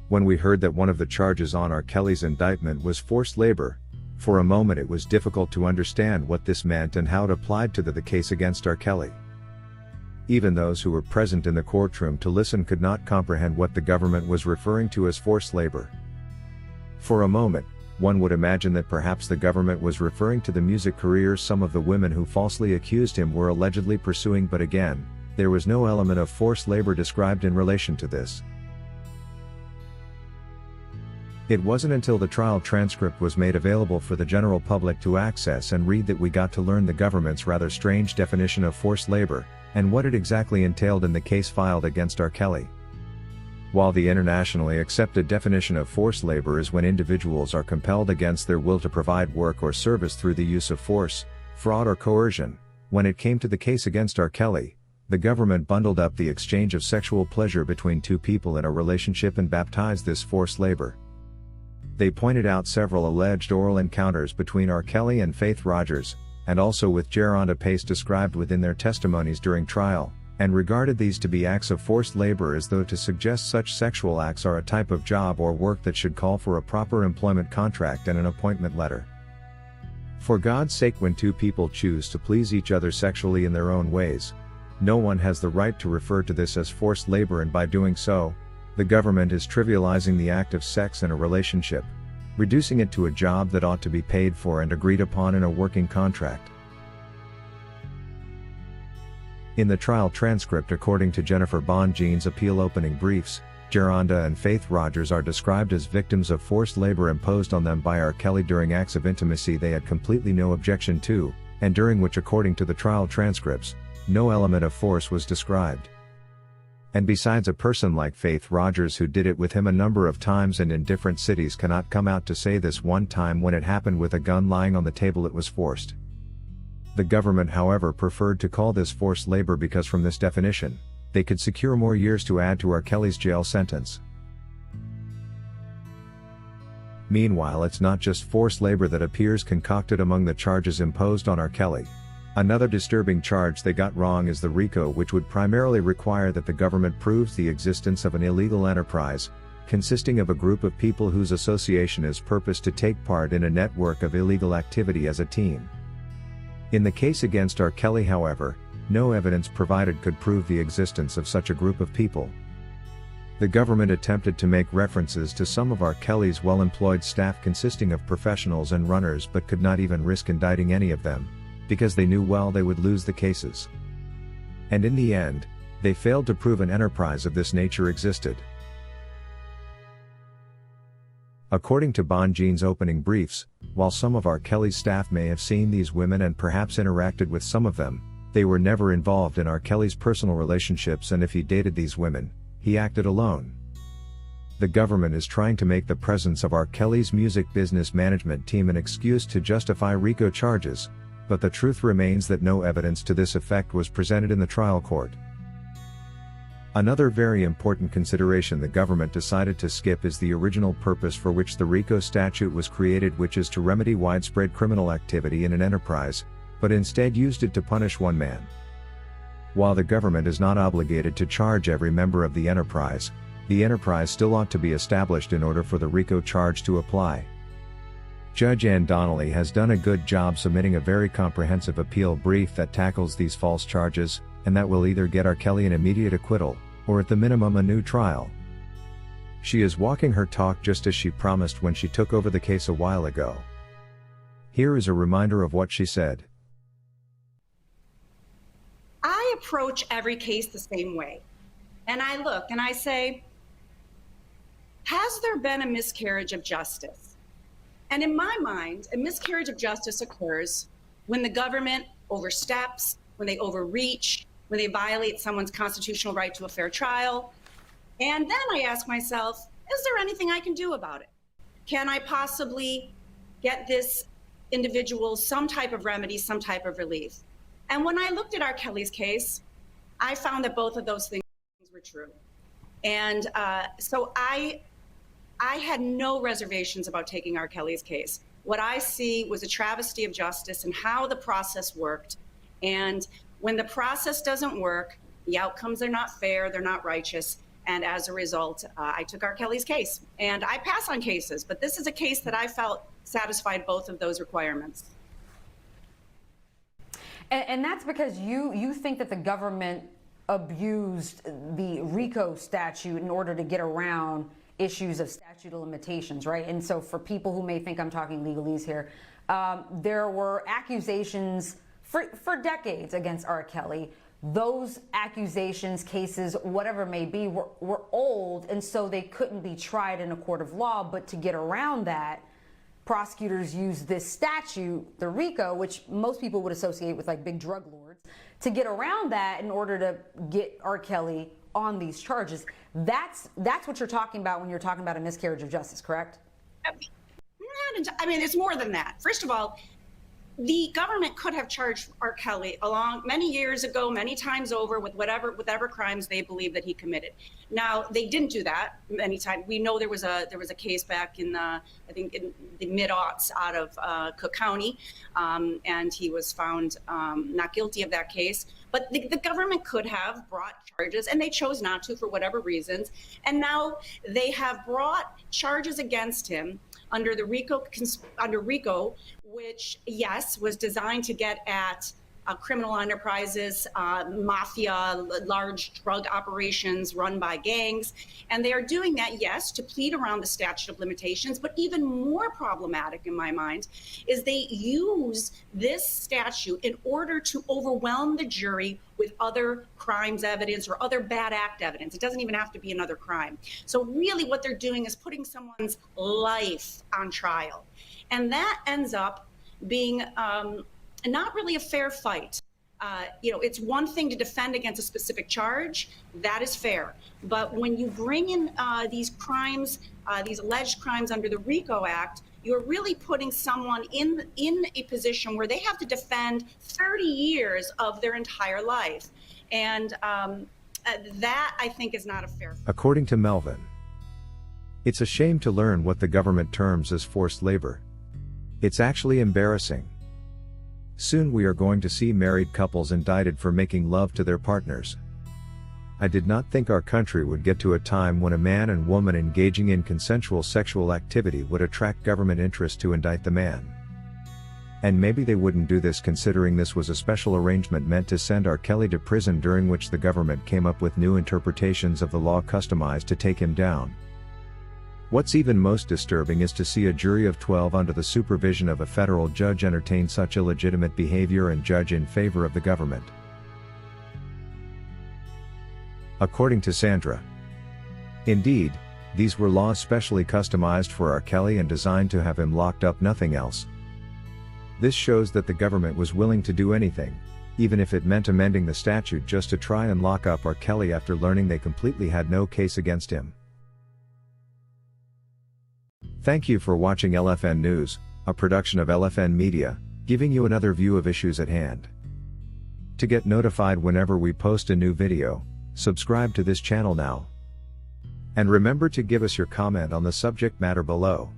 When we heard that one of the charges on R. Kelly's indictment was forced labor, for a moment it was difficult to understand what this meant and how it applied to the case against R. Kelly. Even those who were present in the courtroom to listen could not comprehend what the government was referring to as forced labor. For a moment, one would imagine that perhaps the government was referring to the music careers some of the women who falsely accused him were allegedly pursuing, but again, there was no element of forced labor described in relation to this. It wasn't until the trial transcript was made available for the general public to access and read that we got to learn the government's rather strange definition of forced labor, and what it exactly entailed in the case filed against R. Kelly. While the internationally accepted definition of forced labor is when individuals are compelled against their will to provide work or service through the use of force, fraud or coercion, when it came to the case against R. Kelly, the government bundled up the exchange of sexual pleasure between two people in a relationship and baptized this forced labor. They pointed out several alleged oral encounters between R. Kelly and Faith Rogers, and also with Geronda Pace described within their testimonies during trial, and regarded these to be acts of forced labor as though to suggest such sexual acts are a type of job or work that should call for a proper employment contract and an appointment letter. For God's sake, when two people choose to please each other sexually in their own ways, no one has the right to refer to this as forced labor, and by doing so, the government is trivializing the act of sex in a relationship, reducing it to a job that ought to be paid for and agreed upon in a working contract. In the trial transcript, according to Jennifer Bonjean's appeal opening briefs, Geronda and Faith Rogers are described as victims of forced labor imposed on them by R. Kelly during acts of intimacy they had completely no objection to, and during which, according to the trial transcripts, no element of force was described. And besides, a person like Faith Rogers, who did it with him a number of times and in different cities, cannot come out to say this one time when it happened with a gun lying on the table it was forced. The government, however, preferred to call this forced labor because from this definition, they could secure more years to add to R. Kelly's jail sentence. Meanwhile, it's not just forced labor that appears concocted among the charges imposed on R. Kelly. Another disturbing charge they got wrong is the RICO, which would primarily require that the government proves the existence of an illegal enterprise, consisting of a group of people whose association is purposed to take part in a network of illegal activity as a team. In the case against R. Kelly, however, no evidence provided could prove the existence of such a group of people. The government attempted to make references to some of R. Kelly's well-employed staff consisting of professionals and runners, but could not even risk indicting any of them, because they knew well they would lose the cases. And in the end, they failed to prove an enterprise of this nature existed. According to Bonjean's opening briefs, while some of R. Kelly's staff may have seen these women and perhaps interacted with some of them, they were never involved in R. Kelly's personal relationships, and if he dated these women, he acted alone. The government is trying to make the presence of R. Kelly's music business management team an excuse to justify RICO charges, but the truth remains that no evidence to this effect was presented in the trial court. Another very important consideration the government decided to skip is the original purpose for which the RICO statute was created, which is to remedy widespread criminal activity in an enterprise, but instead used it to punish one man. While the government is not obligated to charge every member of the enterprise still ought to be established in order for the RICO charge to apply. Judge Ann Donnelly has done a good job submitting a very comprehensive appeal brief that tackles these false charges, and that will either get R. Kelly an immediate acquittal, or at the minimum a new trial. She is walking her talk just as she promised when she took over the case a while ago. Here is a reminder of what she said. I approach every case the same way, and I look and I say, has there been a miscarriage of justice? And in my mind, a miscarriage of justice occurs when the government oversteps, when they overreach, when they violate someone's constitutional right to a fair trial. And then I ask myself, is there anything I can do about it? Can I possibly get this individual some type of remedy, some type of relief? And when I looked at R. Kelly's case, I found that both of those things were true. And so I had no reservations about taking R. Kelly's case. What I see was a travesty of justice and how the process worked. And when the process doesn't work, the outcomes are not fair, they're not righteous. And as a result, I took R. Kelly's case. And I pass on cases, but this is a case that I felt satisfied both of those requirements. And that's because you think that the government abused the RICO statute in order to get around issues of statute of limitations, right? And so for people who may think I'm talking legalese here, there were accusations for decades against R. Kelly. Those accusations, cases, whatever it may be, were old, and so they couldn't be tried in a court of law. But to get around that, prosecutors used this statute, the RICO, which most people would associate with like big drug lords, to get around that in order to get R. Kelly on these charges. That's what you're talking about when you're talking about a miscarriage of justice, correct? I mean, it's more than that. First of all, the government could have charged R. Kelly along many years ago, many times over, with whatever crimes they believe that he committed. Now, they didn't do that many times. We know there was a case back in I think in the mid-aughts out of Cook County, and he was found not guilty of that case. But the government could have brought charges, and they chose not to for whatever reasons. And now they have brought charges against him under the RICO, which, yes, was designed to get at criminal enterprises, mafia, large drug operations run by gangs. And they are doing that, yes, to plead around the statute of limitations. But even more problematic in my mind is they use this statute in order to overwhelm the jury with other crimes evidence or other bad act evidence. It doesn't even have to be another crime. So really what they're doing is putting someone's life on trial. And that ends up being not really a fair fight. It's one thing to defend against a specific charge, that is fair. But when you bring in these crimes, these alleged crimes under the RICO Act, you're really putting someone in a position where they have to defend 30 years of their entire life. And that, I think, is not a fair fight. According to Melvin, it's a shame to learn what the government terms as forced labor. It's actually embarrassing. Soon we are going to see married couples indicted for making love to their partners. I did not think our country would get to a time when a man and woman engaging in consensual sexual activity would attract government interest to indict the man. And maybe they wouldn't do this considering this was a special arrangement meant to send R. Kelly to prison, during which the government came up with new interpretations of the law customized to take him down. What's even most disturbing is to see a jury of 12 under the supervision of a federal judge entertain such illegitimate behavior and judge in favor of the government. According to Sandra, indeed, these were laws specially customized for R. Kelly and designed to have him locked up, nothing else. This shows that the government was willing to do anything, even if it meant amending the statute just to try and lock up R. Kelly after learning they completely had no case against him. Thank you for watching LFN News, a production of LFN Media, giving you another view of issues at hand. To get notified whenever we post a new video, subscribe to this channel now. And remember to give us your comment on the subject matter below.